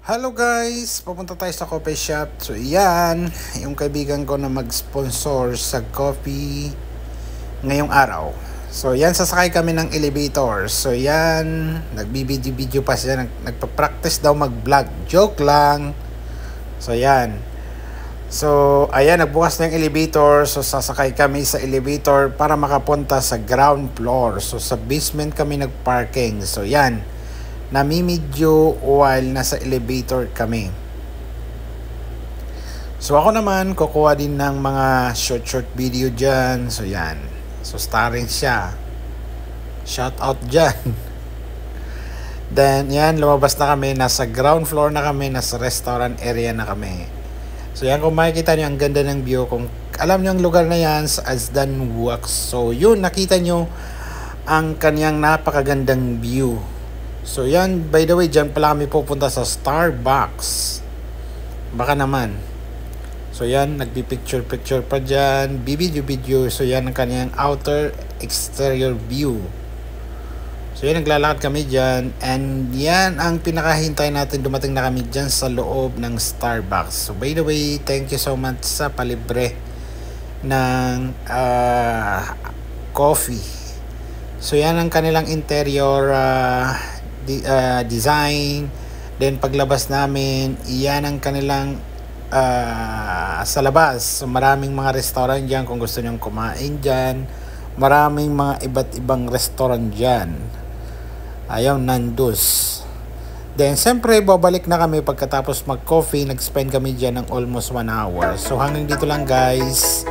Hello guys! Papunta tayo sa coffee shop. So yan, yung kaibigan ko na mag-sponsor sa coffee ngayong araw. So yan, sasakay kami ng elevator. So yan, nagbibideo-video pa siya. Nagpa-practice daw mag-vlog. Joke lang. So yan. So ayan, nagbukas na yung elevator. So sasakay kami sa elevator para makapunta sa ground floor. So sa basement kami nagparking. So yan, namimidyo while nasa elevator kami. So ako naman kukuha din ng mga short video dyan. So yan, so starring siya, shout out dyan. Then yan, lumabas na kami, nasa ground floor na kami, nasa restaurant area na kami. So yan, kung makikita nyo ang ganda ng view, kung alam nyo ang lugar na yan sa Azdan Works. So yun, nakita nyo ang kanyang napakagandang view. So yan, by the way, dyan pala kami pupunta sa Starbucks. Baka naman. So yan, nagbi-picture pa dyan, video. So yan ang kanyang outer exterior view. So yan, naglalakad kami dyan. And yan ang pinakahintay natin, dumating na kami dyan sa loob ng Starbucks. So by the way, thank you so much sa palibre ng coffee. So yan ang kanilang interior design. Then paglabas namin, iyan ang kanilang sa labas. So maraming mga restaurant dyan kung gusto nyong kumain dyan. Maraming mga iba't ibang restaurant dyan. Ayaw, Nando's. Then siyempre babalik na kami pagkatapos mag coffee. Nag-spend kami dyan ng almost 1 hour. So hanggang dito lang guys.